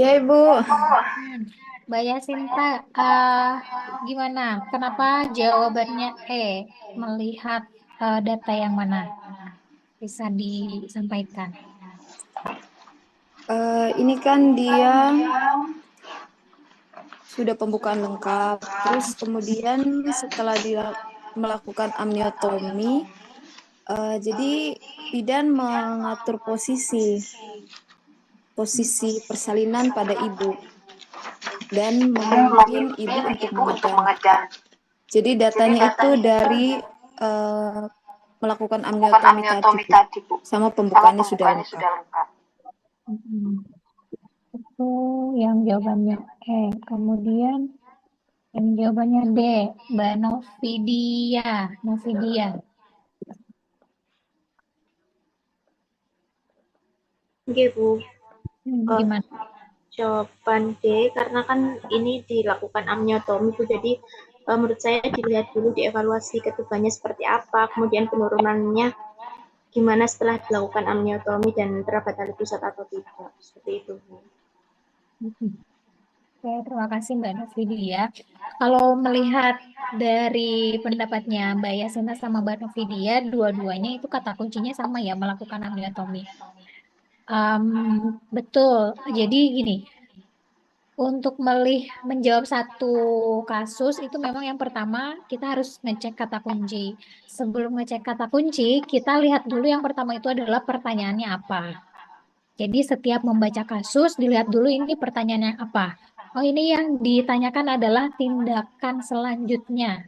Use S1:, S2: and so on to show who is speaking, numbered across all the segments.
S1: Iya, Ibu.
S2: Hmm, Mbak Yasinta, eh, gimana? Kenapa jawabannya E? Melihat data yang mana? Bisa disampaikan.
S1: Ini kan dia sudah pembukaan lengkap. Terus kemudian setelah dia melakukan amniotomi, jadi bidan mengatur posisi persalinan pada ibu dan memimpin ibu untuk mengedan. Jadi datanya itu dari eh, melakukan amniotomi tadi, Bu. Sama pembukaannya sudah lengkap.
S2: Hmm, Itu yang jawabannya E. Kemudian yang jawabannya D, Mbak Novidia. Novidia,
S3: Oke, Bu. Eh,
S2: gimana?
S3: Jawaban D, karena kan ini dilakukan amniotomi, Bu. Jadi, menurut saya dilihat dulu, dievaluasi ketubannya seperti apa, kemudian penurunannya gimana setelah dilakukan amniotomi dan terdapat tali pusat atau tidak. Seperti itu, Bu.
S2: Oke, terima kasih Mbak Novidia. Kalau melihat dari pendapatnya Mbak Yasina sama Mbak Novidia, dua-duanya itu kata kuncinya sama ya, melakukan amniotomi. Em, betul. Jadi gini, untuk menjawab satu kasus itu memang yang pertama kita harus ngecek kata kunci. Sebelum ngecek kata kunci, kita lihat dulu yang pertama itu adalah pertanyaannya apa. Jadi setiap membaca kasus dilihat dulu ini pertanyaannya apa. Oh, ini yang ditanyakan adalah tindakan selanjutnya.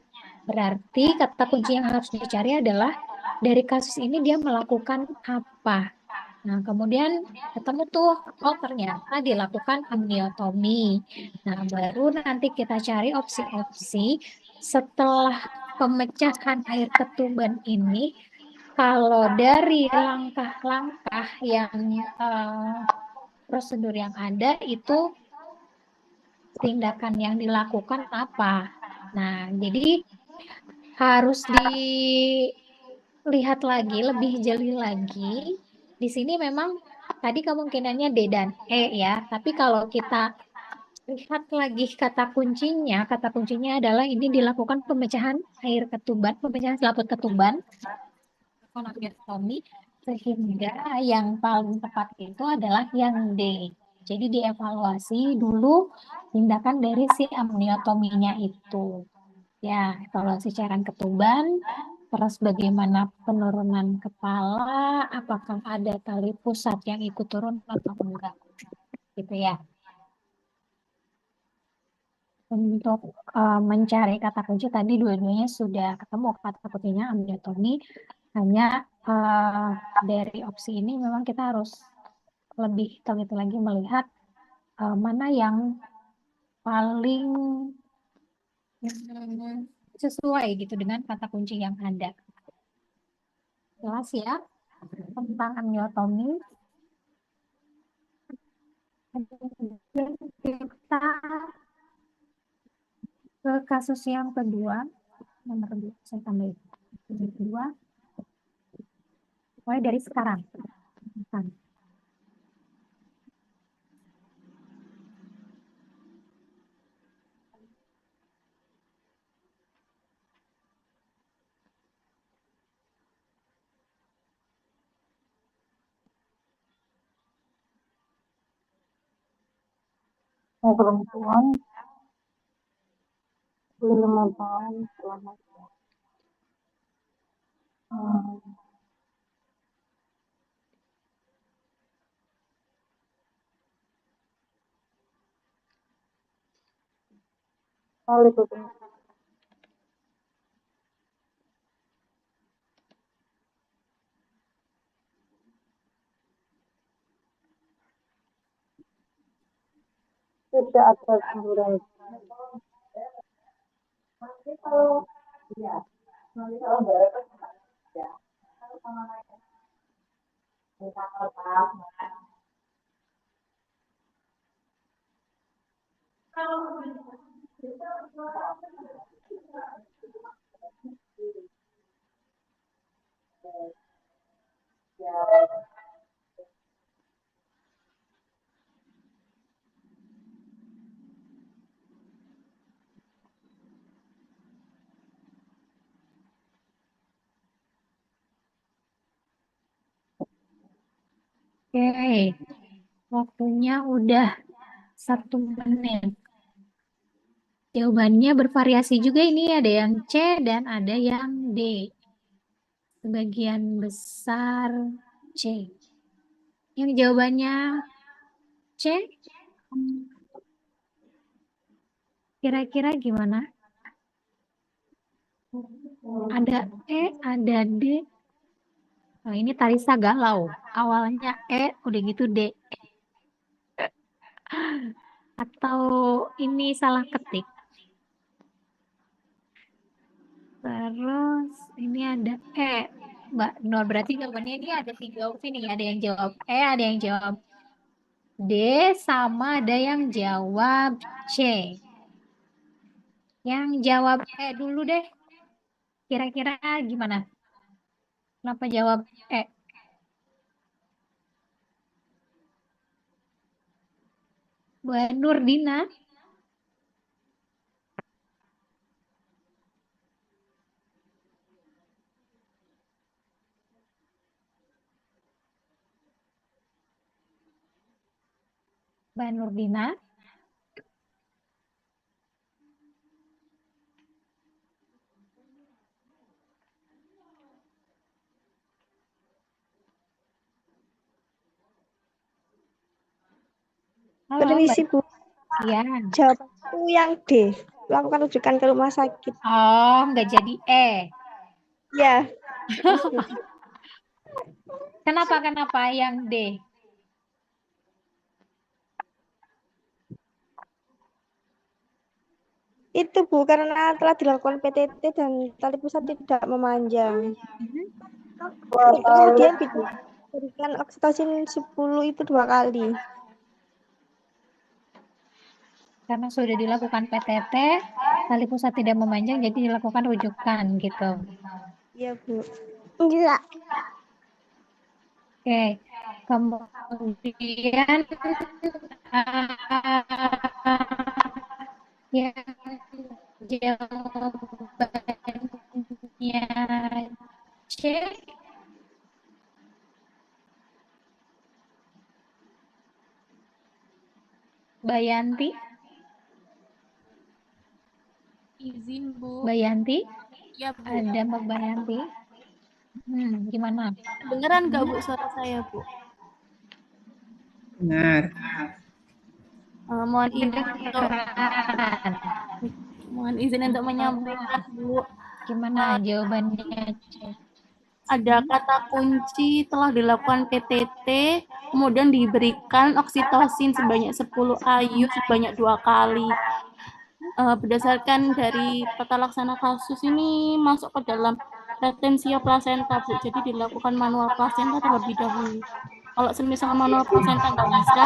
S2: Berarti kata kunci yang harus dicari adalah dari kasus ini dia melakukan apa. Nah, kemudian ketemu tuh, oh ternyata dilakukan amniotomi. Nah, baru nanti kita cari opsi-opsi setelah pemecahan air ketuban ini. Kalau dari langkah-langkah yang prosedur yang ada itu tindakan yang dilakukan apa? Nah, jadi harus dilihat lagi, lebih jeli lagi. Di sini memang tadi kemungkinannya D dan E ya, tapi kalau kita lihat lagi kata kuncinya adalah ini dilakukan pemecahan air ketuban, pemecahan selaput ketuban, anatomi, sehingga yang paling tepat itu adalah yang D. Jadi dievaluasi dulu tindakan dari si amniotominya itu. Ya, evaluasi cairan ketuban, terus bagaimana penurunan kepala, apakah ada tali pusat yang ikut turun atau enggak, gitu ya. Untuk mencari kata kunci tadi dua-duanya sudah ketemu kata kuncinya amniotomi. Hanya eh, dari opsi ini memang kita harus lebih teliti lagi melihat mana yang paling sesuai gitu dengan kata kunci yang ada. Jelas ya tentang amniotomi. Kemudian kita ke kasus yang kedua, nomor dua, saya tambahin. Yang kedua, mulai dari sekarang.
S4: Saya perempuan 25 tahun setelah hmm, kali ketemu tidak ada kuburan.
S2: Oke, waktunya udah 1 menit. Jawabannya bervariasi juga ini, ada yang C dan ada yang D. Sebagian besar C. Yang jawabannya C, kira-kira gimana? Ada E, ada D. Oh, ini Tarisa galau. Awalnya E, udah gitu D. Atau ini salah ketik. Terus ini ada E. Mbak Nur, berarti jawabannya ini ada 3 opsi nih. Ada yang jawab E, ada yang jawab D, sama ada yang jawab C. Yang jawab E dulu deh. Kira-kira gimana? Kenapa jawab E? Mbak Nurdina. Mbak Nurdina. Halo, Mbak.
S5: Permisi Bu,
S2: Iya.
S5: jawabanku yang D. Lakukan rujukan ke rumah sakit.
S2: Oh, nggak jadi E.
S5: Ya,
S2: Kenapa yang D?
S5: itu Bu, karena telah dilakukan PTT dan tali pusat tidak memanjang. Kemudian diberikan oksitosin 10 itu 2 kali.
S2: Karena sudah dilakukan PTT, tali pusat tidak memanjang, jadi dilakukan rujukan gitu.
S5: Iya Bu. Enggak.
S2: Oke, kemudian yang jawabannya C, Bayanti.
S6: Izin Bu.
S2: Bayanti,
S6: Ya Bu.
S2: ada Mbak Bayanti. Gimana?
S6: Beneran nggak Bu suara saya Bu?
S7: Benar.
S6: Mohon izin untuk menyampaikan Bu.
S2: Gimana jawabannya C?
S6: Ada kata kunci telah dilakukan PTT, kemudian diberikan oksitosin sebanyak 10 IU sebanyak 2 kali. Berdasarkan dari tata laksana kasus ini masuk ke dalam retensia plasenta Bu, jadi dilakukan manual plasenta terlebih dahulu. Kalau semisal manual plasenta nggak bisa,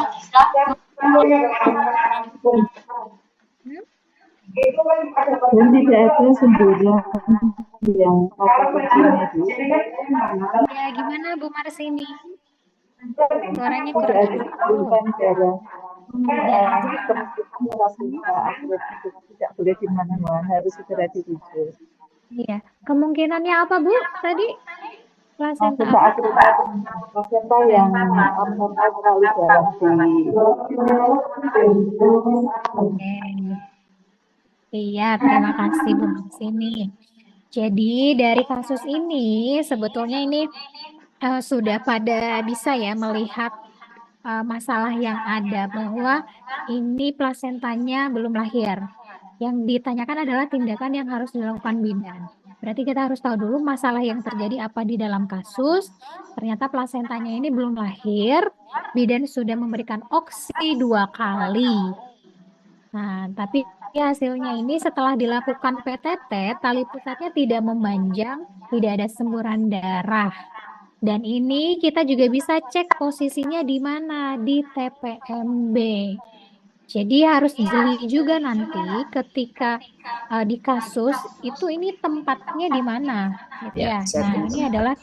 S4: Dan tidak ada semburan yang kata kuncinya Bu.
S2: Ya, gimana Bu Marsini? Suaranya
S4: Tidak
S2: kurang
S4: ada semburan darah.
S2: jelas.
S4: Kemungkinan tidak boleh di mana-mana, harus segera dirujuk.
S2: Iya. Kemungkinannya apa Bu tadi? Plasenta
S4: Plasenta
S2: apa?
S4: akrata, plasenta yang abnormal sekali dalam
S2: Oke. Iya, terima kasih Bu Marsini. Jadi dari kasus ini sebetulnya ini sudah pada bisa ya melihat masalah yang ada bahwa ini plasentanya belum lahir. Yang ditanyakan adalah tindakan yang harus dilakukan bidan. Berarti kita harus tahu dulu masalah yang terjadi apa di dalam kasus. Ternyata plasentanya ini belum lahir, bidan sudah memberikan oksi 2 kali. Nah, tapi hasilnya ini setelah dilakukan PTT, tali pusatnya tidak memanjang, tidak ada semburan darah. Dan ini kita juga bisa cek posisinya di mana, di TPMB. Jadi harus jeli juga nanti ketika di kasus itu ini tempatnya di mana, gitu ya. Nah, ini adalah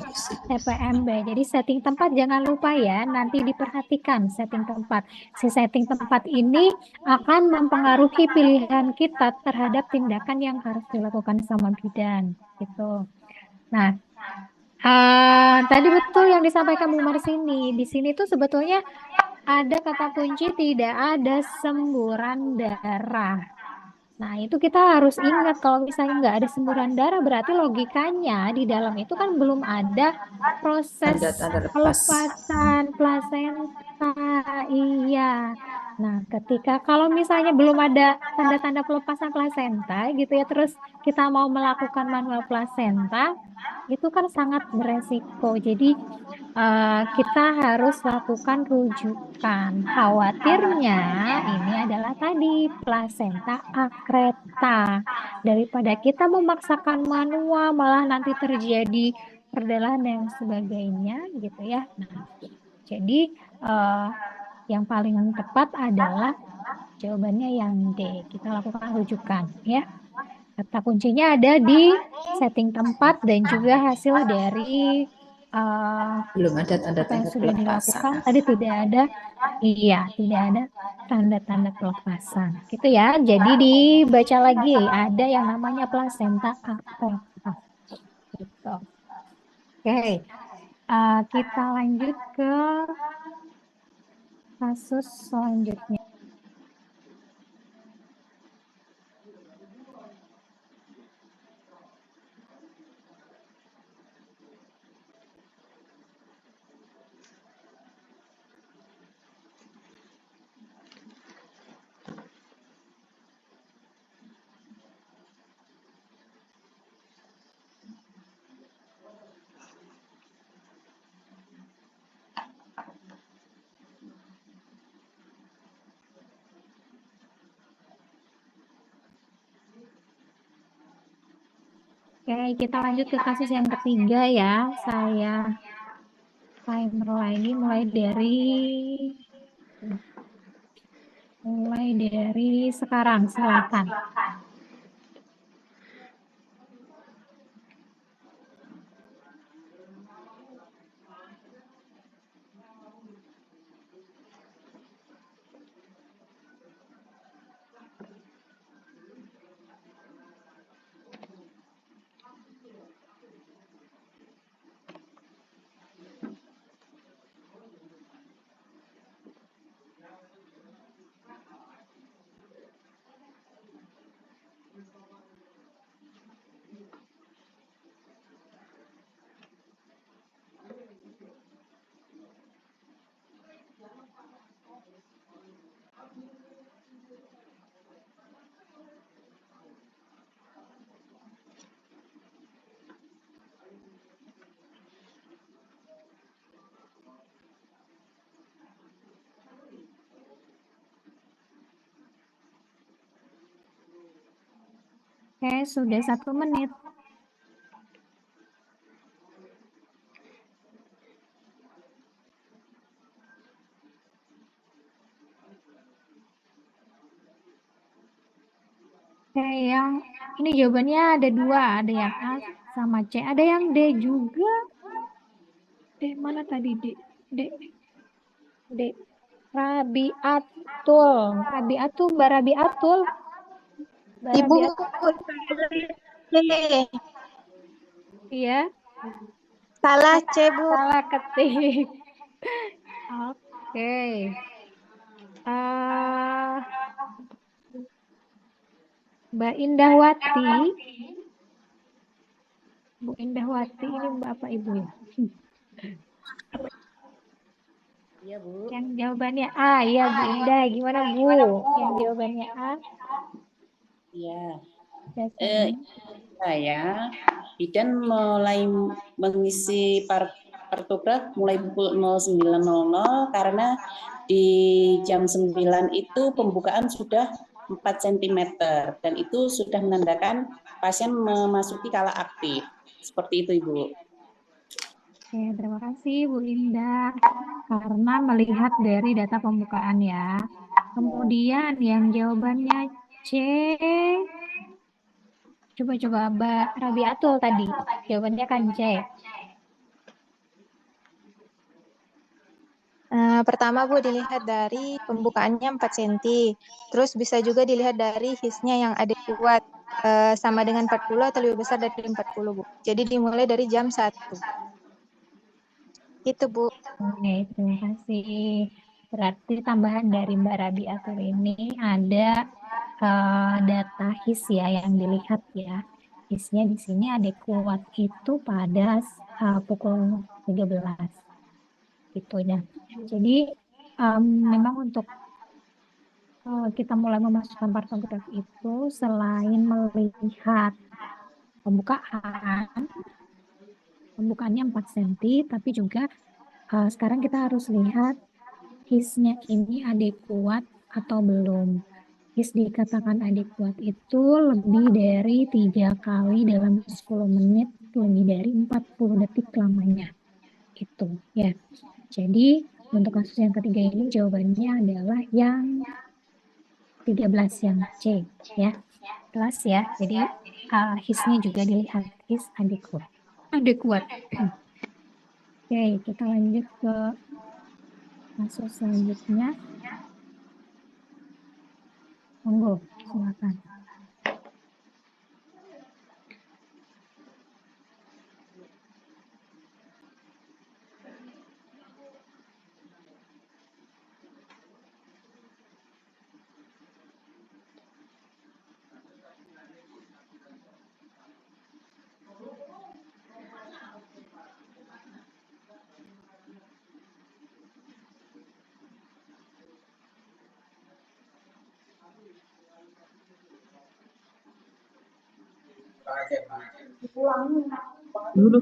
S2: TPMB. Jadi setting tempat jangan lupa ya, nanti diperhatikan setting tempat. Si setting tempat ini akan mempengaruhi pilihan kita terhadap tindakan yang harus dilakukan sama bidan, gitu. Nah, Tadi betul yang disampaikan Bu Marsini. Di sini tuh sebetulnya ada kata kunci tidak ada semburan darah. Nah, itu kita harus ingat kalau misalnya nggak ada semburan darah, berarti logikanya di dalam itu kan belum ada proses
S7: Tanda-tanda lepas.
S2: pelepasan plasenta. Iya. Nah, ketika kalau misalnya belum ada tanda-tanda pelepasan plasenta gitu ya, terus kita mau melakukan manual plasenta, itu kan sangat beresiko. Jadi kita harus lakukan rujukan. Khawatirnya ini adalah tadi plasenta akreta. Daripada kita memaksakan manual, malah nanti terjadi perdelaan dan sebagainya gitu ya. Nah, jadi yang paling tepat adalah jawabannya yang D. Kita lakukan rujukan ya. Kata kuncinya ada di setting tempat dan juga hasil dari
S7: Belum ada
S2: apa yang
S7: tanda-tanda
S2: sudah dilakukan.
S7: pelepasan.
S2: Tadi tidak ada, iya, tidak ada tanda-tanda pelepasan. Gitu ya. Jadi dibaca lagi, ada yang namanya plasenta akreta. Gitu. Oke, kita lanjut ke kasus selanjutnya. Oke, kita lanjut ke kasus yang ketiga ya. Saya timer lagi mulai dari sekarang, silakan. Oke, sudah 1 menit. Oke, yang ini jawabannya ada 2, ada yang A sama C, ada yang D juga. D mana tadi D? D. Rabiatul. Rabiatul, Mbak Rabiatul. Mbak
S5: Ibu,
S2: Rabiatul. Iya.
S5: Salah C, Bu.
S2: Salah ketik. Oke. Mbak Indahwati. Bu Indahwati ini Mbak apa Ibu ya?
S7: Iya, Bu.
S2: Yang jawabannya A, ya Bu Indah. Gimana Bu? Yang jawabannya A?
S8: Iya.
S2: Dasarnya.
S8: Saya bidan mulai mengisi partograf mulai pukul 09.00 karena di jam 9 itu pembukaan sudah 4 cm dan itu sudah menandakan pasien memasuki kala aktif. Seperti itu, Ibu.
S2: Oke, terima kasih Bu Indah. Karena melihat dari data pembukaan ya. Kemudian yang jawabannya C. Coba Mbak Rabiatul tadi. Jawabannya kan C.
S5: Pertama Bu dilihat dari pembukaannya 4 cm. Terus bisa juga dilihat dari hisnya yang adekuat sama dengan 40 atau lebih besar dari 40 Bu. Jadi dimulai dari jam 1. Itu, Bu.
S2: Oke, terima kasih. Berarti tambahan dari Mbak Rabi Atur ini ada data HIS ya yang dilihat ya. HIS-nya di sini adekuat itu pada pukul 13 gitu ya. Jadi memang untuk kita mulai memasukkan partograf itu selain melihat pembukaan, pembukaannya 4 cm, tapi juga sekarang kita harus lihat HIS-nya ini adekuat atau belum. HIS dikatakan adekuat itu lebih dari 3 kali dalam 10 menit, lebih dari 40 detik lamanya. Itu ya. Jadi untuk kasus yang ketiga ini jawabannya adalah yang 13 yang C ya. Jelas ya. Jadi HIS-nya juga dilihat HIS adekuat. Adekuat. Oke, kita lanjut ke kasus selanjutnya. Monggo, silakan.
S9: Dulu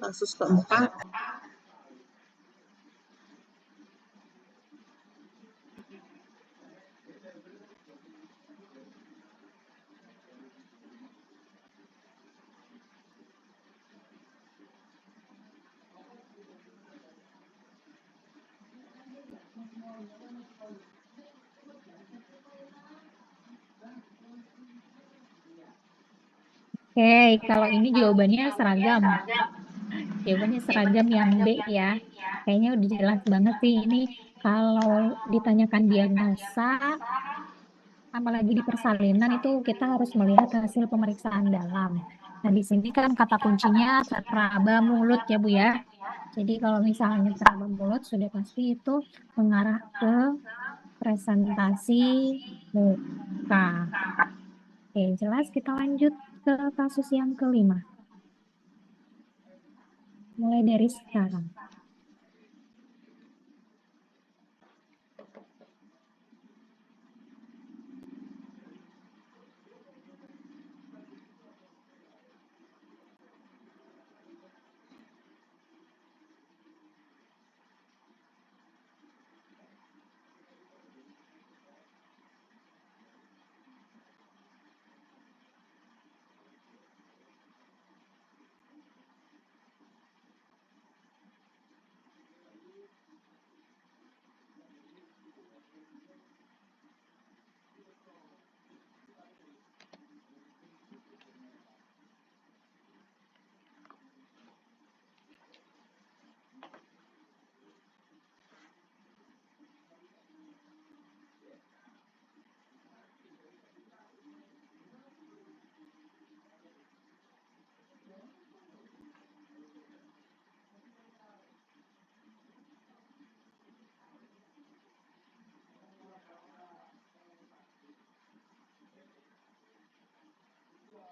S9: kasus keempat.
S2: Oke, kalau ini jawabannya seragam. Jawabannya seragam yang B ya. Kayaknya udah jelas banget sih ini kalau ditanyakan diagnosa, apalagi di persalinan itu kita harus melihat hasil pemeriksaan dalam. Nah, di sini kan kata kuncinya teraba mulut ya Bu ya. Jadi kalau misalnya teraba mulut sudah pasti itu mengarah ke presentasi muka. Oke, jelas kita lanjut ke kasus yang kelima. Mulai dari sekarang.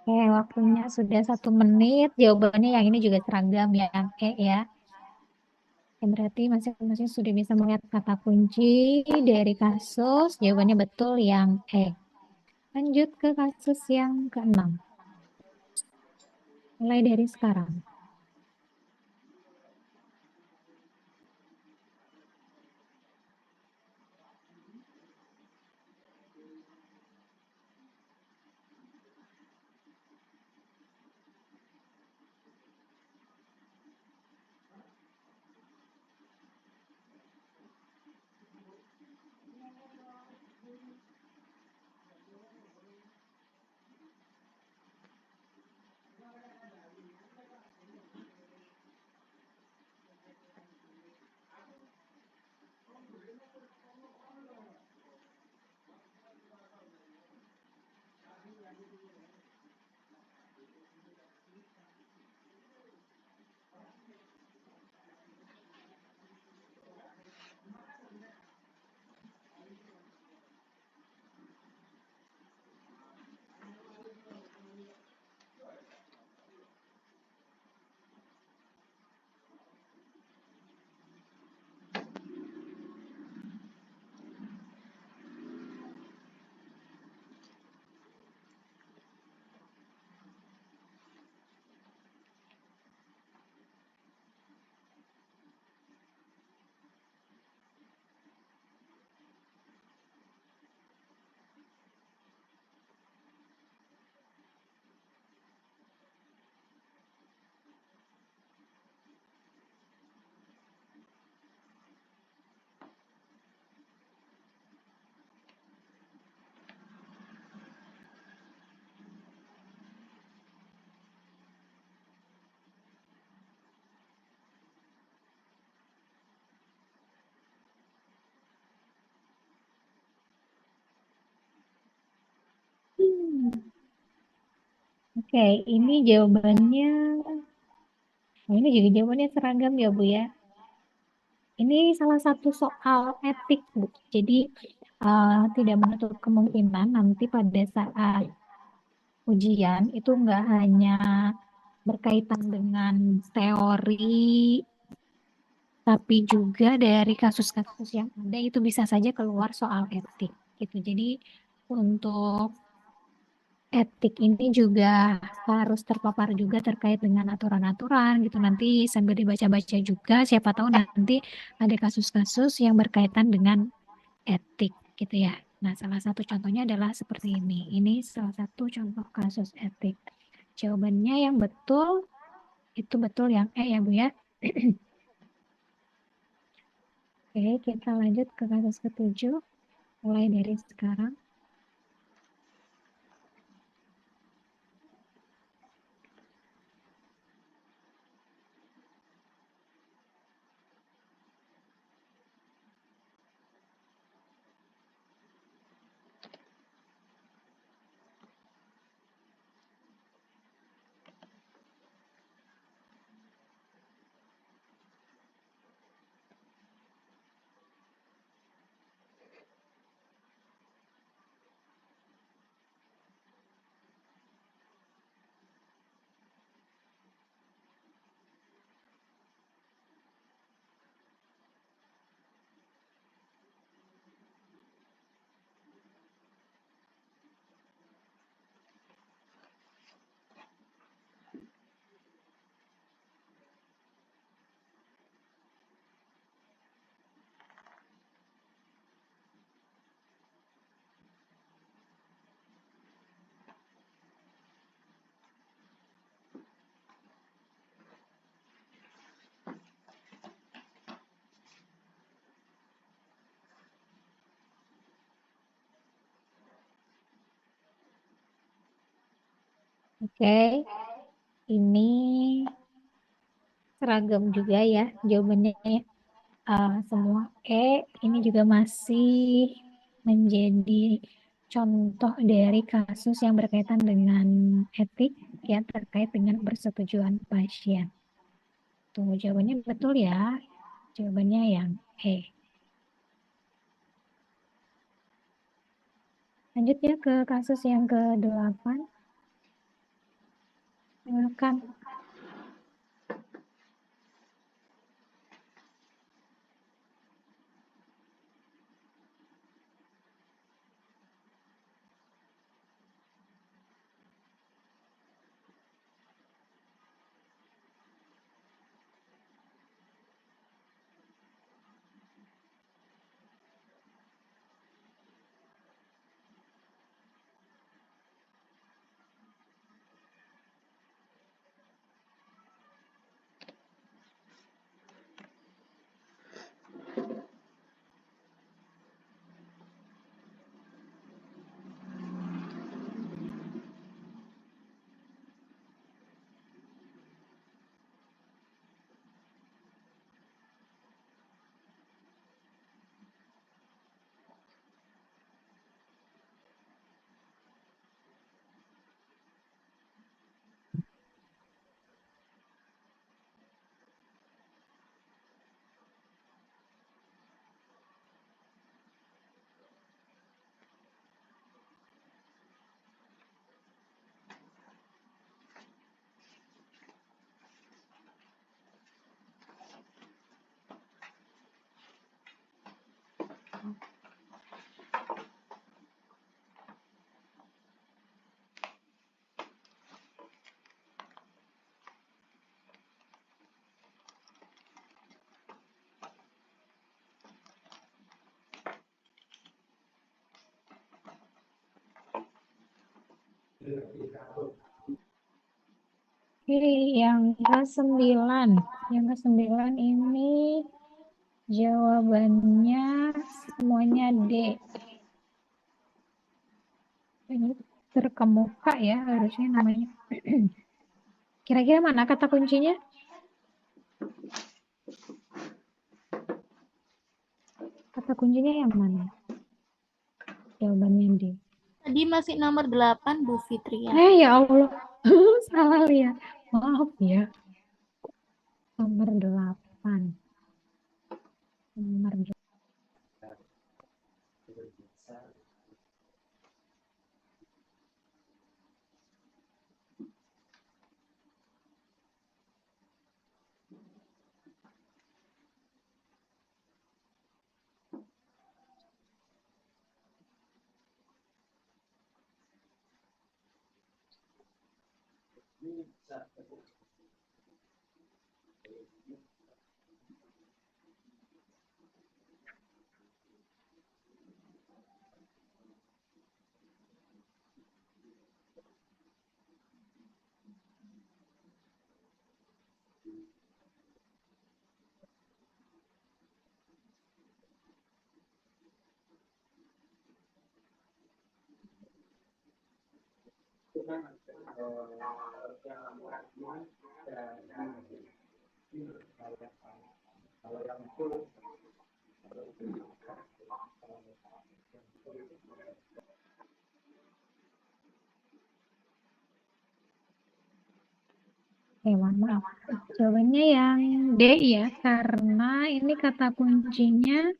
S2: Oke, waktunya sudah 1 menit. Jawabannya yang ini juga seragam yang E ya. Oke, berarti masing-masing sudah bisa melihat kata kunci dari kasus. Jawabannya betul yang E. Lanjut ke kasus yang keenam. Mulai dari sekarang. Oke, ini jawabannya. Oh, ini juga jawabannya seragam ya, Bu ya. Ini salah satu soal etik, Bu. Jadi tidak menutup kemungkinan nanti pada saat ujian itu nggak hanya berkaitan dengan teori, tapi juga dari kasus-kasus yang ada itu bisa saja keluar soal etik gitu. Jadi untuk etik ini juga harus terpapar juga terkait dengan aturan-aturan gitu. Nanti sambil dibaca-baca juga, siapa tahu nanti ada kasus-kasus yang berkaitan dengan etik gitu ya. Nah, salah satu contohnya adalah seperti ini. Ini salah satu contoh kasus etik. Jawabannya yang betul itu betul yang ya Bu ya. Oke, kita lanjut ke kasus ketujuh, mulai dari sekarang. Oke, ini seragam juga ya jawabannya semua ini juga masih menjadi contoh dari kasus yang berkaitan dengan etik yang terkait dengan persetujuan pasien. Tuh jawabannya betul ya. Jawabannya yang Lanjut ya ke kasus yang ke-8. Silakan. Oke, yang ke-9. Yang ke-9 ini jawabannya semuanya D. Ini terkemuka ya harusnya namanya. Kira-kira mana kata kuncinya? Kata kuncinya yang mana? Jawabannya D.
S6: Tadi masih nomor 8, Bu Fitria.
S2: Ya Allah. Salah lihat. Maaf ya. Nomor 8. Nomor 8. Mohon maaf. Jawabannya yang D ya, karena ini kata kuncinya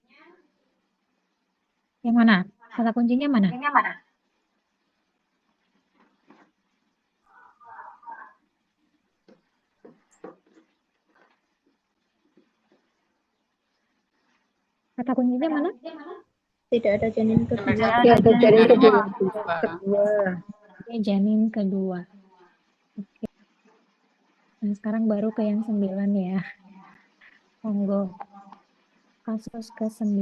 S2: yang mana? Kata kuncinya mana? Kata kuncinya mana?
S3: Tidak ada janin kedua.
S4: Ya, ada janin kedua.
S2: Oke, janin kedua. Oke. Nah, sekarang baru ke yang 9 ya. Monggo. Kasus ke-9.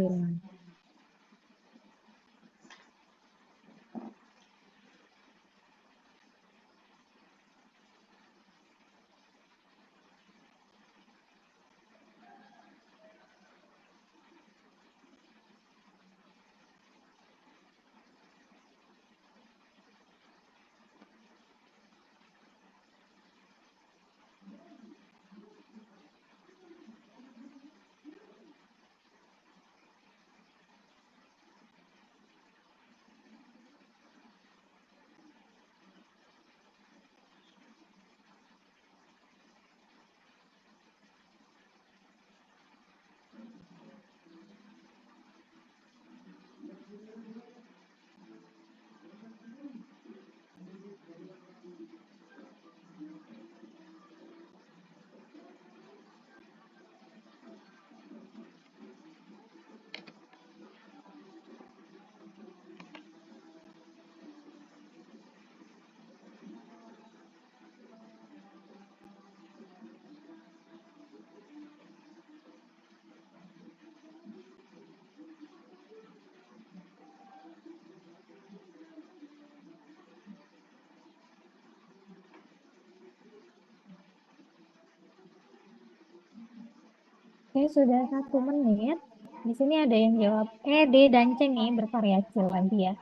S2: Oke, sudah 1 menit. Di sini ada yang jawab E, D, dan C nih, bervariasi nanti ya.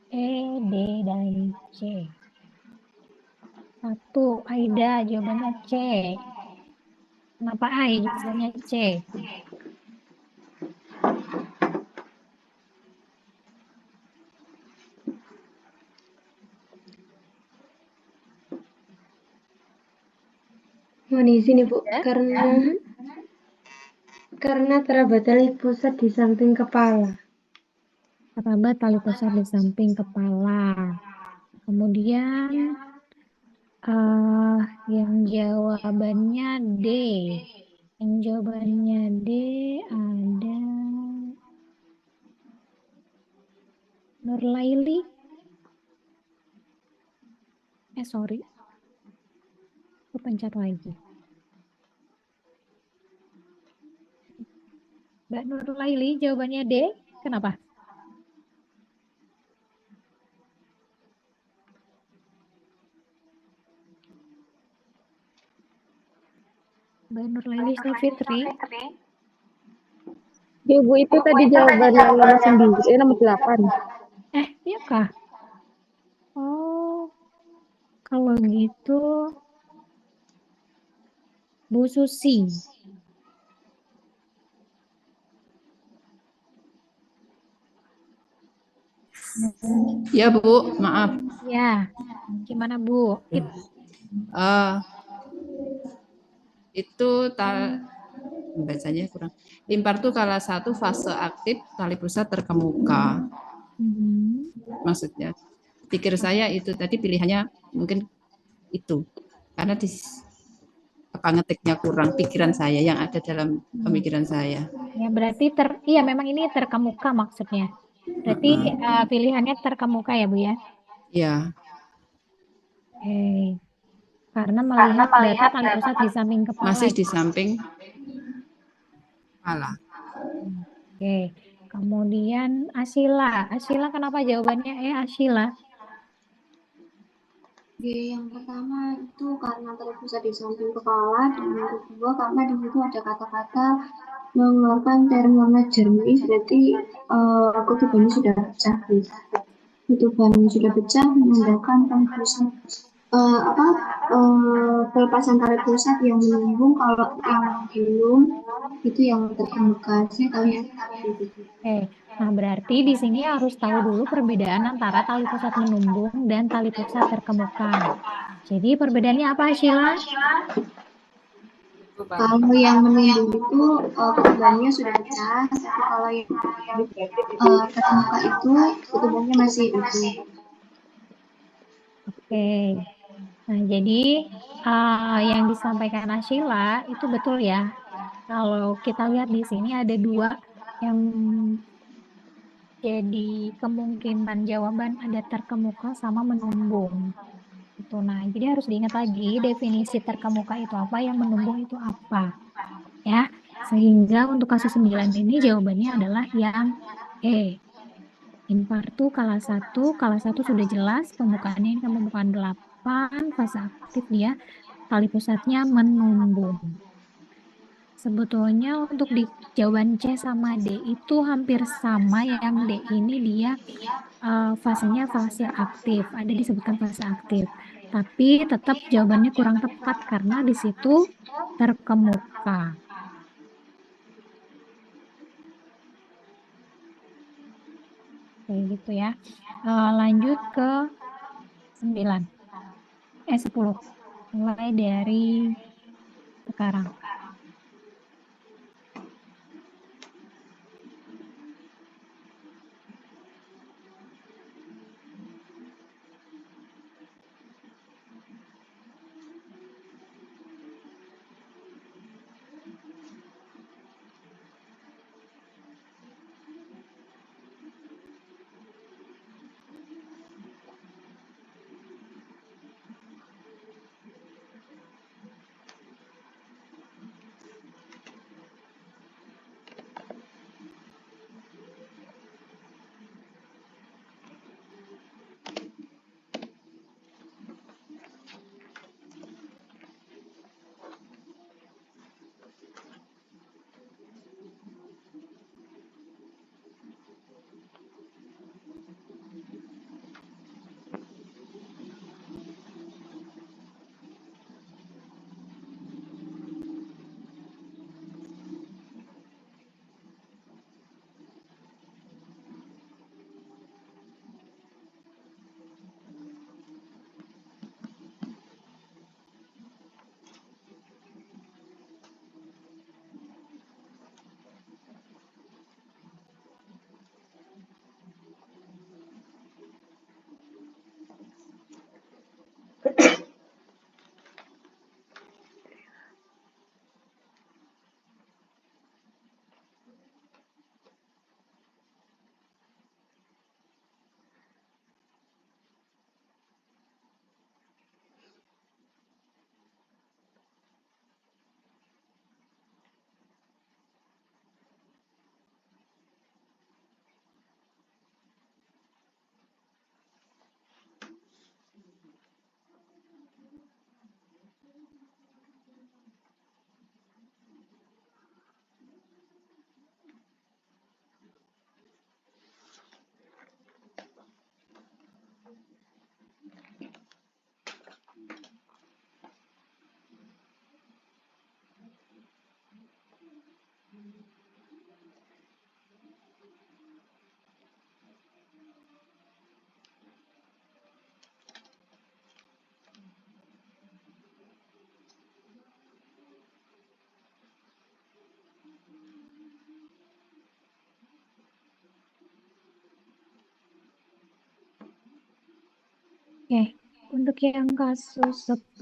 S2: E, D, dan C. 1, Aida, jawabannya C. Kenapa A? Jawabannya C.
S10: Mohon izin Ibu, karena terabat tali pusat di samping kepala.
S2: Terabat tali pusat di samping kepala. Kemudian yang jawabannya D. Yang jawabannya D ada Nurlaili. Sorry. Aku pencet lagi. Mbak Nurlaili, jawabannya D. Kenapa? Mbak Nurlaili Savitri.
S10: Ibu itu tadi jawabannya nomor 9, nomor 8.
S2: Iya kah? Oh, kalau gitu Bu Susi.
S7: Ya, Bu, maaf.
S2: Ya, gimana Bu?
S7: Eh, itu bacanya kurang. Impar itu kala satu fase aktif, tali pusat terkemuka. Maksudnya, pikir saya itu tadi pilihannya mungkin itu. Karena di ngetiknya kurang pikiran saya yang ada dalam pemikiran saya.
S2: Ya, berarti iya memang ini terkemuka maksudnya. Berarti pilihannya terkemuka ya Bu ya?
S7: Ya.
S2: Oke. Karena melihat data tali pusat di samping kepala.
S7: Masih di samping kepala.
S2: Oke. Kemudian Asila. Asila kenapa jawabannya Asila?
S11: Yang pertama itu karena terpusat di samping kepala, dan yang kedua karena di situ ada kata-kata mengeluarkan term warna jernih, berarti kutubannya sudah pecah. Kutuban sudah pecah menandakan pusat pelepasan tali pusat yang menyambung. Kalau yang belum itu yang terkemuka. Saya tahunya itu.
S2: Nah berarti di sini harus tahu dulu perbedaan antara tali pusat menumbung dan tali pusat terkemuka. Jadi perbedaannya apa, Sheila?
S11: Kalau yang menumbung itu kutubannya sudah pecah, tapi kalau yang terkemuka itu kutubannya masih utuh.
S2: Oke. Nah jadi yang disampaikan Ashila itu betul ya. Kalau kita lihat di sini ada dua yang jadi kemungkinan jawaban, ada terkemuka sama menumbung. Itu. Nah, jadi harus diingat lagi definisi terkemuka itu apa, yang menumbung itu apa. Ya, sehingga untuk kasus 9 ini jawabannya adalah yang Impar tuh kala satu sudah jelas pembukaannya, ini kan pembukaan 8, fase aktif dia, tali pusatnya menumbung. Sebetulnya untuk di jawaban C sama D itu hampir sama, yang D ini dia fasenya fase aktif, ada disebutkan fase aktif. Tapi tetap jawabannya kurang tepat karena di situ terkemuka. Kayak gitu ya. Lanjut ke 9. 10. Mulai dari sekarang. Untuk yang kasus 10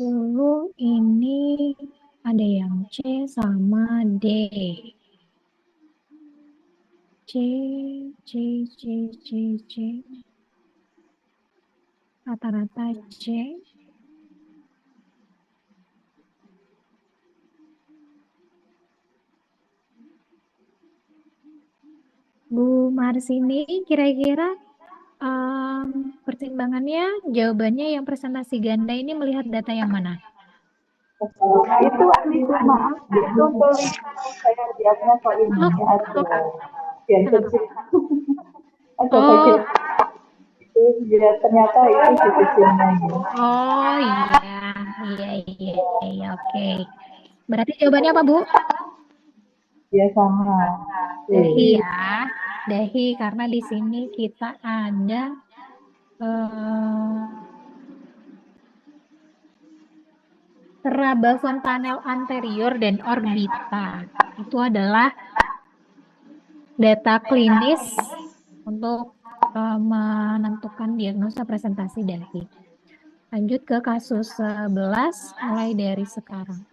S2: ini ada yang C sama D. C. Rata-rata C. Bu Marsini, kira-kira pertimbangannya, jawabannya yang presentasi ganda ini melihat data yang mana?
S4: Nah itu maaf, itu pelik. Saya lihatnya kok ini aja. Biar kecil. Ada bagian itu ya ternyata itu di kecilnya gitu.
S2: Oh iya, oke. Berarti jawabannya apa, Bu?
S4: Ya sama.
S2: Dahi ya, dahi karena di sini kita ada seraba fontanel anterior dan orbita. Itu adalah data klinis untuk menentukan diagnosa presentasi dahi. Lanjut ke kasus 11 mulai dari sekarang.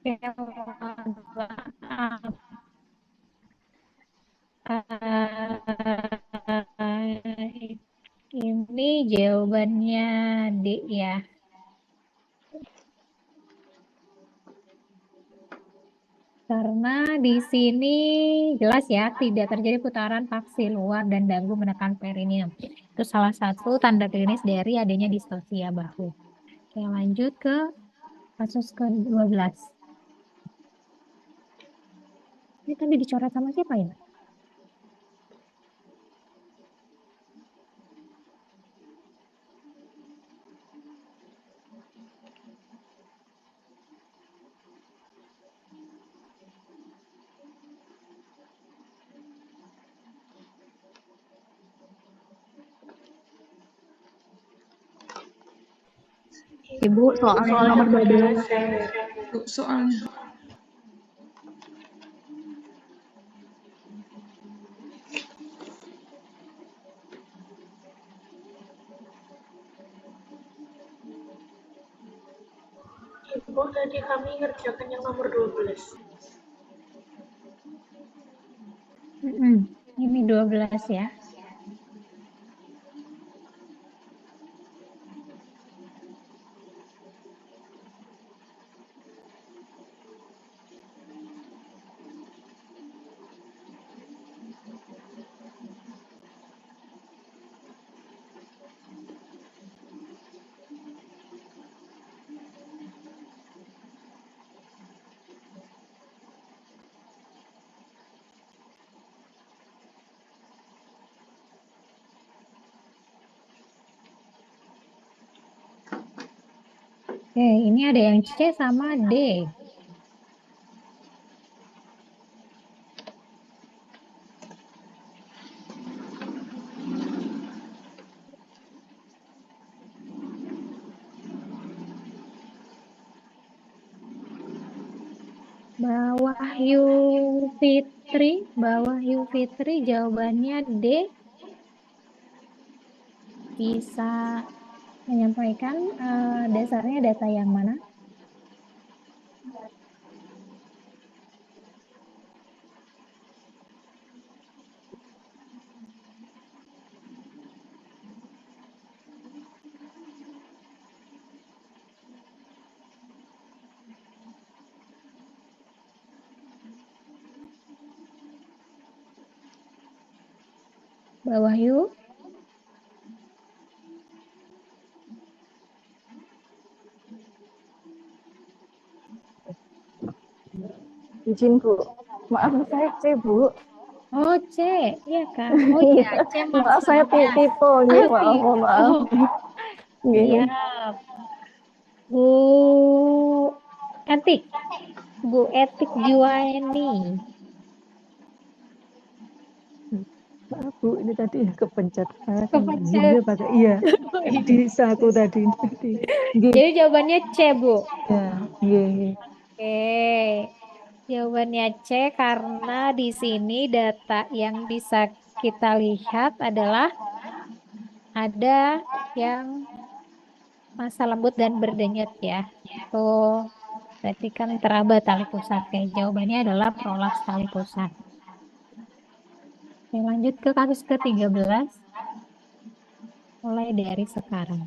S2: Ini jawabannya D ya. Karena di sini jelas ya, tidak terjadi putaran paksi luar dan dagu menekan perineum. Itu salah satu tanda klinis dari adanya distosia bahu. Oke, lanjut ke kasus ke-12. Ini tadi dicoret sama siapa ya?
S12: Ibu, soal yang nomor 12.
S9: Soalnya
S3: Jangan yang nomor 12.
S2: Ini 12 ya. Oke, ini ada yang C sama D. Bawahyu Fitri jawabannya D. Bisa menyampaikan dasarnya data yang mana? Bawahyu.
S1: Izin Bu, maaf saya C Bu.
S2: Oh C, iya Kak. Oh iya C
S1: Maaf saya
S2: maksudnya.
S1: tipe nih, maaf.
S2: Siap. Bu Etik. Bu Etik Juwaini.
S13: Maaf Bu, ini tadi kepencet.
S2: Kepencet.
S13: Zoom-nya pakai iya. Di saku tadi.
S2: Jadi jawabannya C, Bu.
S13: Ya, iya.
S2: Oke. Jawabannya C karena di sini data yang bisa kita lihat adalah ada yang masa lembut dan berdenyut ya. Tuh, berarti kan teraba tali pusat. Oke, jawabannya adalah prolaps tali pusat. Oke, lanjut ke kasus ke-13. Mulai dari sekarang.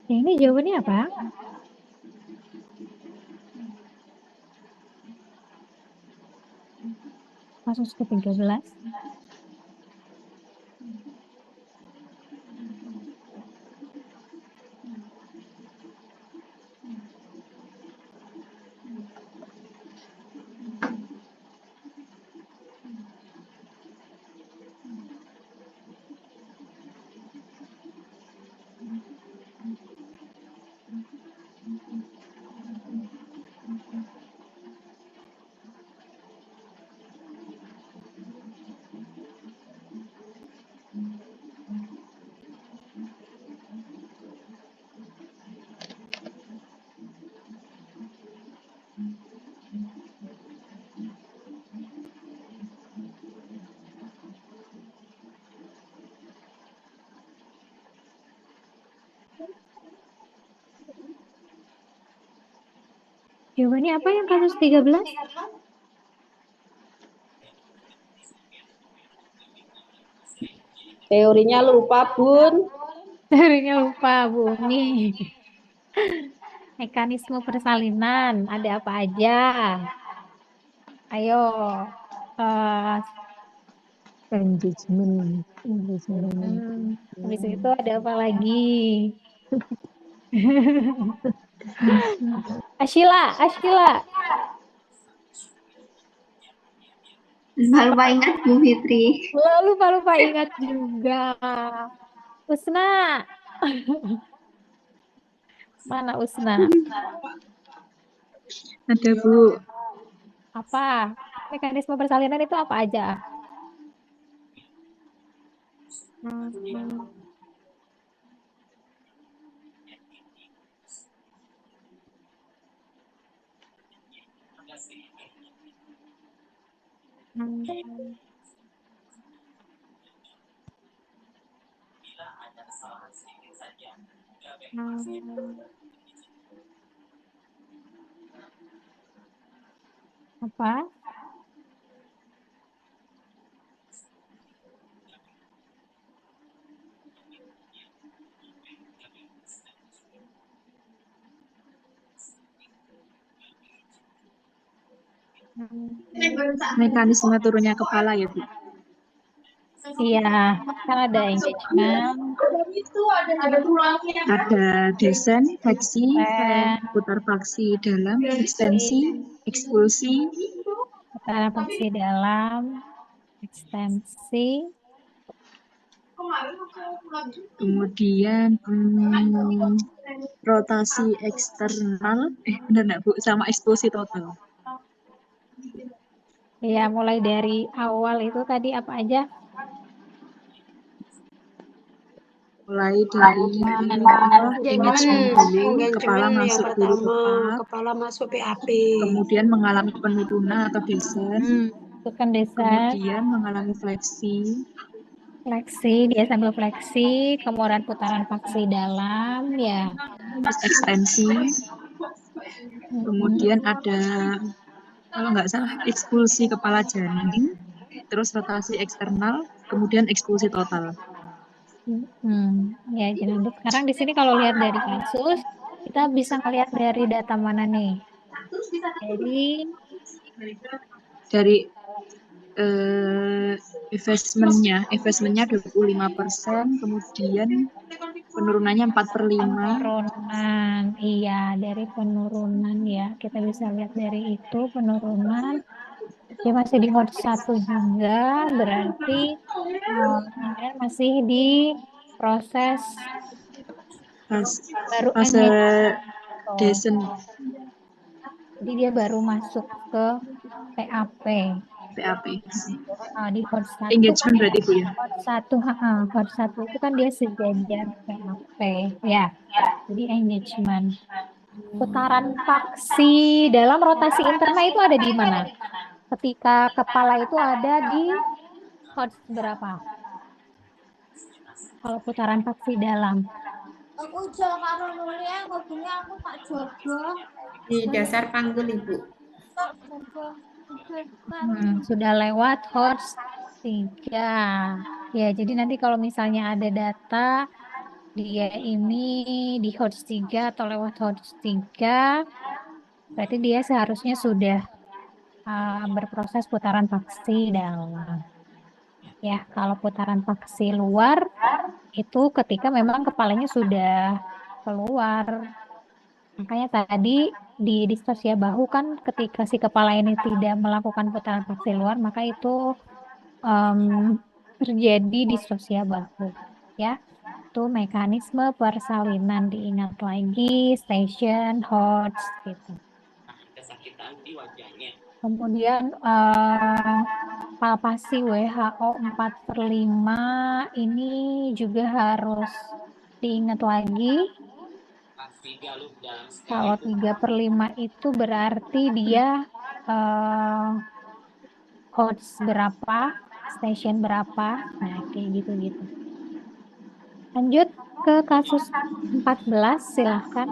S2: Ini jawabannya apa? Kasus ke-13. Jawabannya apa yang kasus 13?
S14: Teorinya lupa, Bun.
S2: Teorinya lupa, Bumi. Mekanisme persalinan ada apa aja? Ayo.
S13: Engagement.
S2: Habis itu ada apa lagi? Ashila.
S11: Lupa ingat Bu Fitri.
S2: Lupa ingat juga. Usna. Mana Usna?
S9: Ada Bu.
S2: Apa? Mekanisme persalinan itu apa aja? Apa?
S9: Mekanisme turunnya kepala ya, Bu.
S2: Iya, kan ada engagement.
S9: Ada descent, fleksi, putar faksi dalam, ekstensi, ekspulsi,
S2: Putaran faksi dalam, ekstensi,
S9: kemudian rotasi eksternal, benar nggak Bu, sama ekspulsi total.
S2: Iya, mulai dari awal itu tadi apa aja?
S9: Mulai dari engagement dulu, kepala masuk dulu ke PAP,
S15: kepala masuk PAP,
S9: kemudian mengalami penurunan atau descent,
S2: itu kan descent,
S9: kemudian mengalami fleksi,
S2: dia sambil fleksi, kemudian putaran faksi dalam, ya.
S9: terus ekstensi, kemudian ada, kalau nggak salah, ekspulsi kepala janin, terus rotasi eksternal, kemudian ekspulsi total.
S2: Ya, jadi untuk sekarang di sini kalau lihat dari kasus, kita bisa melihat dari data mana nih?
S9: Dari investmentnya 25%, kemudian penurunannya 4/5.
S2: Penurunan, iya, dari penurunan ya, kita bisa lihat dari itu penurunan. Dia masih di mode 1 juga, berarti masih di proses baru
S9: fase descent.
S2: Jadi dia baru masuk ke PAP. Di hot 1
S9: engagement kan, berarti Bu ya?
S2: Hot 1 itu kan dia sejajar PAP ya. Jadi engagement. Putaran faksi dalam rotasi internal itu ada di mana? Ketika kepala itu ada di hot berapa? Kalau putaran faksi dalam.
S16: Aku karo nulia, ngobongnya aku tak jodoh.
S14: Di dasar panggul Ibu.
S2: Sudah lewat hot 3. Ya, jadi nanti kalau misalnya ada data dia ini di hot 3 atau lewat hot 3, berarti dia seharusnya sudah berproses putaran faksi dalam. Ya, kalau putaran faksi luar itu ketika memang kepalanya sudah keluar. Makanya tadi di distosia bahu kan ketika si kepala ini tidak melakukan putaran faksi luar, maka itu terjadi distosia bahu. Ya, itu mekanisme persalinan, diingat lagi, station, HOTS, gitu. Kemudian palpasi WHO 4/5 ini juga harus diingat lagi. Kalau 3/5 itu berarti dia HOTS berapa, station berapa, nah kayak gitu-gitu. Lanjut ke kasus 14, silahkan.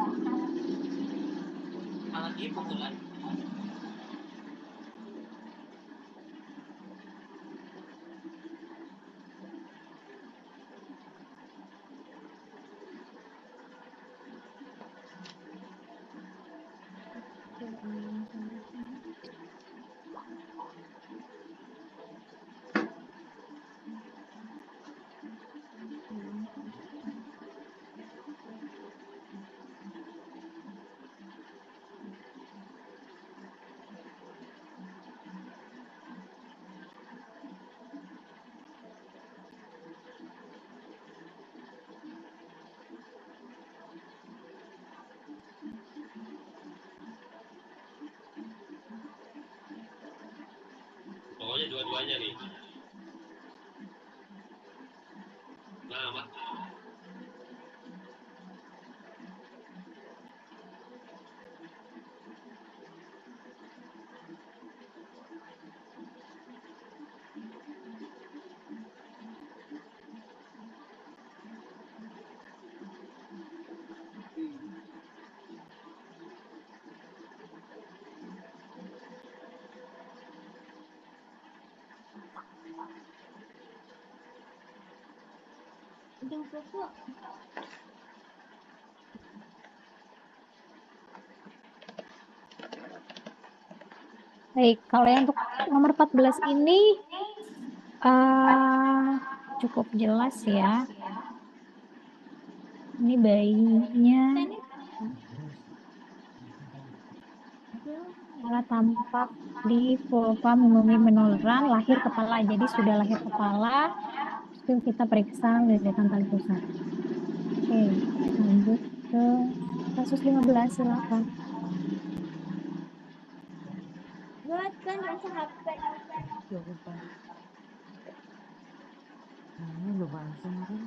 S15: Pokoknya dua-duanya nih. Nah, Mak.
S16: Udah pokok.
S2: Baik, kalau yang untuk nomor 14 ini cukup jelas ya. Ini bayinya malah tampak di vulva menular, lahir kepala. Jadi sudah lahir kepala, terus kita periksa deretan tali pusat. Oke, lanjut ke kasus 15, silakan.
S16: Buat kan rasa HP.
S17: Ini belum langsung kan?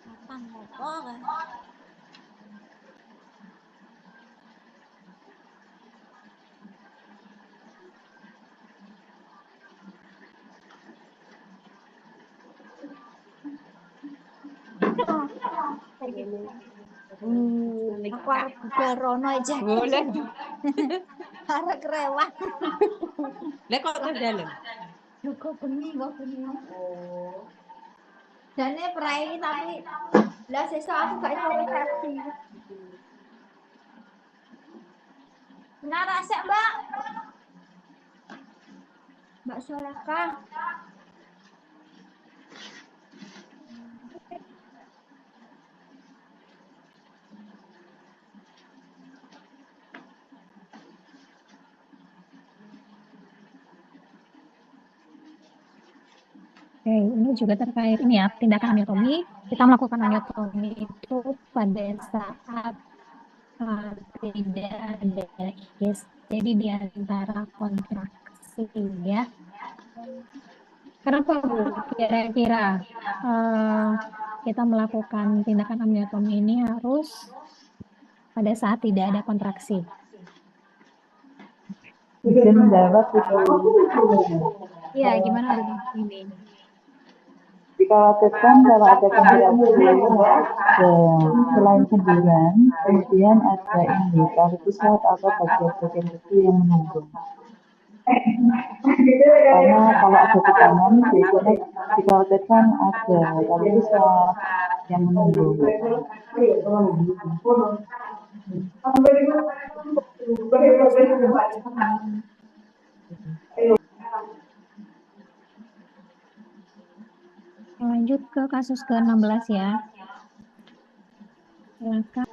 S16: Kapan pokok kan? Aku harap buka rono aja.
S17: Boleh.
S16: Harap kerewat.
S17: Lah kok ke dalam?
S16: Juga bengi kok bengi. Oh. Dane perai tapi lah sesuk aku gak iso resepsi. Benar sik, Mbak. Mbak Solaka.
S2: Oke, ini juga terkait ini ya, tindakan amiotomi. Kita melakukan amiotomi itu pada saat tidak ada his, jadi di antara kontraksi ya. Kenapa Bu? Kira-kira kita melakukan tindakan amiotomi ini harus pada saat tidak ada kontraksi.
S4: Izin menjawab itu.
S2: Iya, gimana Bu? Ini.
S4: Dikhawatirkan kalau ada kontraksi selain semburan, kemudian ada ini tali pusat atau bagian-bagian kecil yang menunggu. Karena kalau ada tekanan biasanya dikhawatirkan ada tali pusat yang menunggu.
S2: Lanjut ke kasus ke-16 ya. Silakan.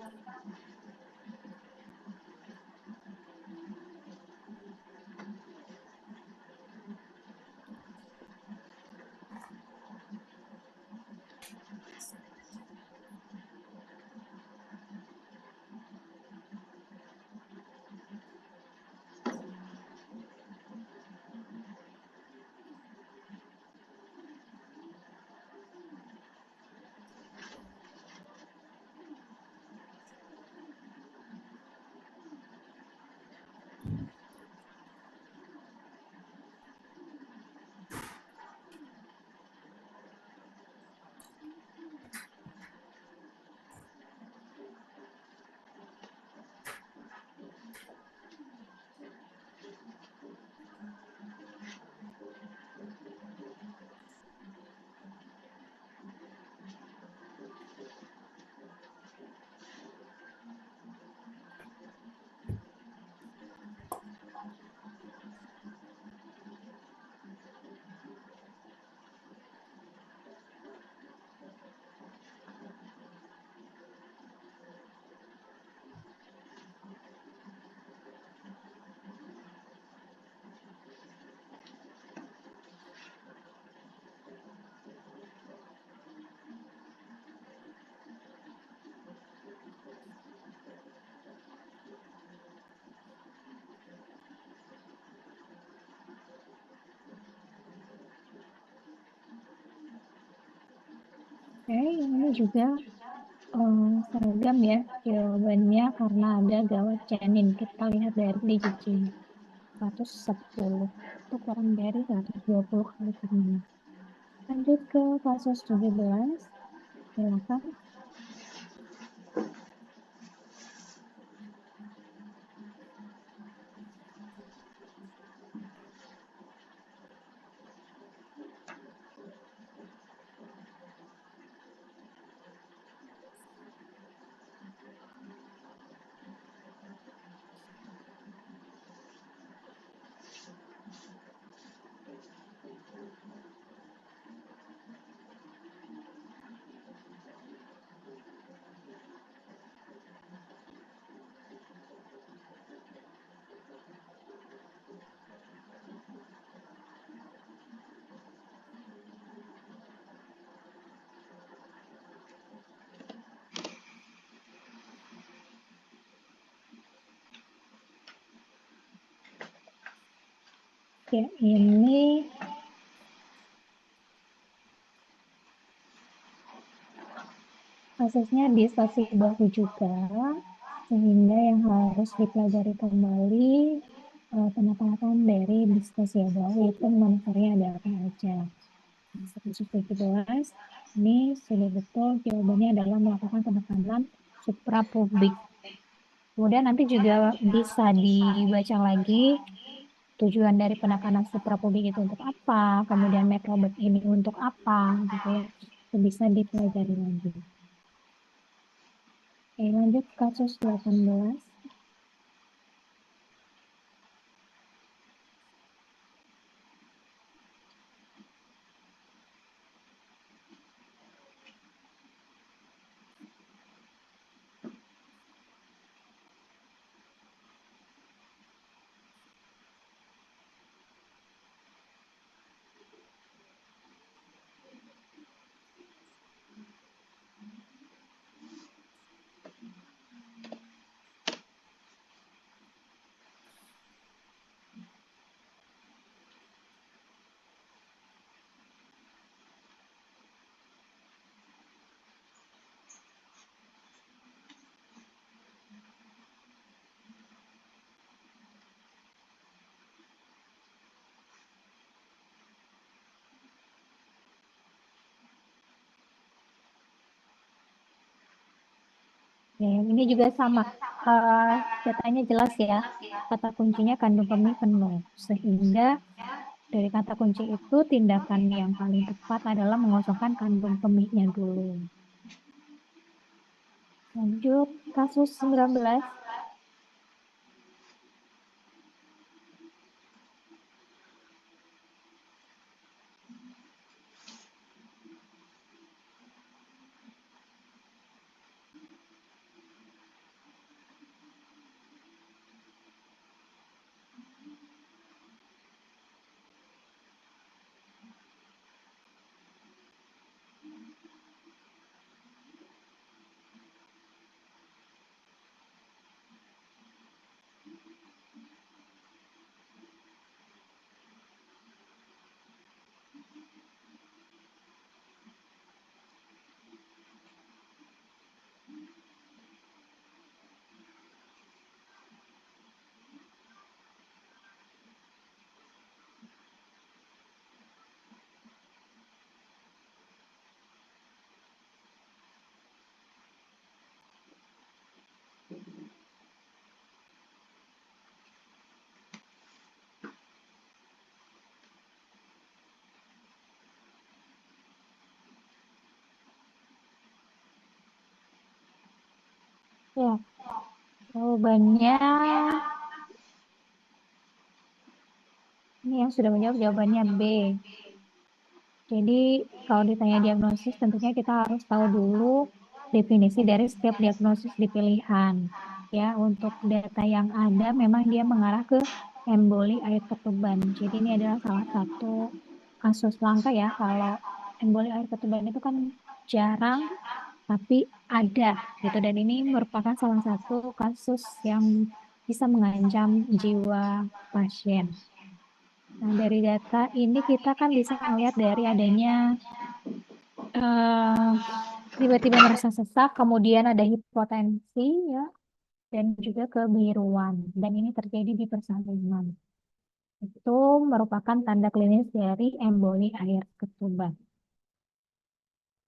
S2: Oke, ini juga seragam ya jawabannya karena ada gawat janin. Kita lihat dari digitnya 110 itu kurang dari 120 kali kemungkinan. Lanjut ke kasus 17, silakan. Ya, ini kasusnya di stasiun baru juga, sehingga yang harus dipelajari kembali penetapan dari diskusi baru itu manuvernya ada apa aja. Nah, kasus 17, ini sudah betul jawabannya adalah melakukan penekanan suprapublik. Kemudian nanti juga bisa dibaca lagi tujuan dari penekanan suprapublik itu untuk apa, kemudian metode ini untuk apa, gitu ya. Itu bisa dipelajari lagi. Oke, lanjut kasus 18. Ya, yang ini juga sama. Datanya jelas ya. Kata kuncinya kandung kemih penuh. Sehingga dari kata kunci itu tindakan yang paling tepat adalah mengosongkan kandung kemihnya dulu. Lanjut kasus 19. Ya, jawabannya ini yang sudah menjawab jawabannya B. Jadi kalau ditanya diagnosis tentunya kita harus tahu dulu definisi dari setiap diagnosis di pilihan. Ya, untuk data yang ada memang dia mengarah ke emboli air ketuban. Jadi ini adalah salah satu kasus langka ya, kalau emboli air ketuban itu kan jarang tapi ada gitu, dan ini merupakan salah satu kasus yang bisa mengancam jiwa pasien. Nah, dari data ini kita kan bisa melihat dari adanya eh, tiba-tiba merasa sesak, kemudian ada hipotensi ya, dan juga kebiruan. Dan ini terjadi di persalinan. Itu merupakan tanda klinis dari emboli air ketuban.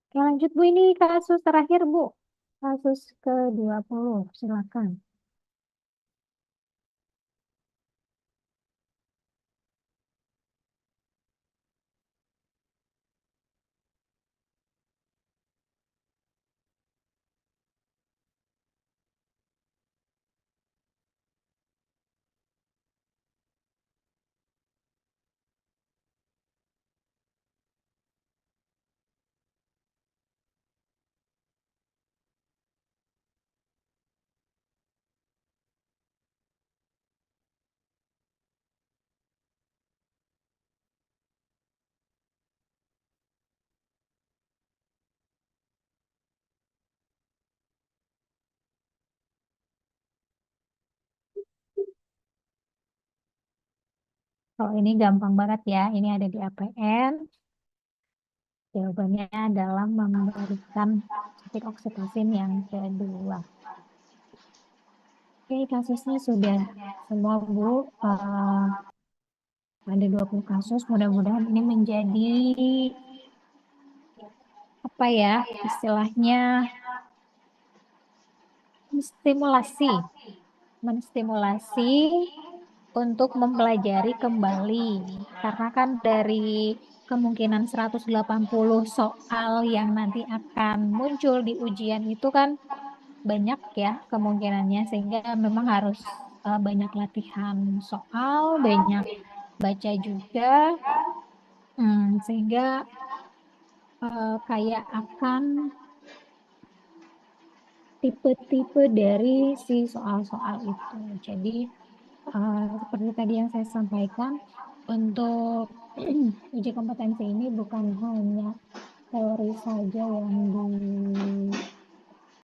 S2: Oke, lanjut Bu, ini kasus terakhir Bu. Kasus ke-20, silakan. Kalau ini gampang banget ya, ini ada di APN. Jawabannya adalah memberikan suntik oksitosin yang kedua. Oke, kasusnya sudah semua Bu. Ada 20 kasus, mudah-mudahan ini menjadi apa ya, istilahnya menstimulasi untuk mempelajari kembali. Karena kan dari kemungkinan 180 soal yang nanti akan muncul di ujian itu kan banyak ya kemungkinannya, sehingga memang harus banyak latihan soal, banyak baca juga, sehingga kayak akan tipe-tipe dari si soal-soal itu. Jadi seperti tadi yang saya sampaikan, untuk uji kompetensi ini bukan hanya teori saja yang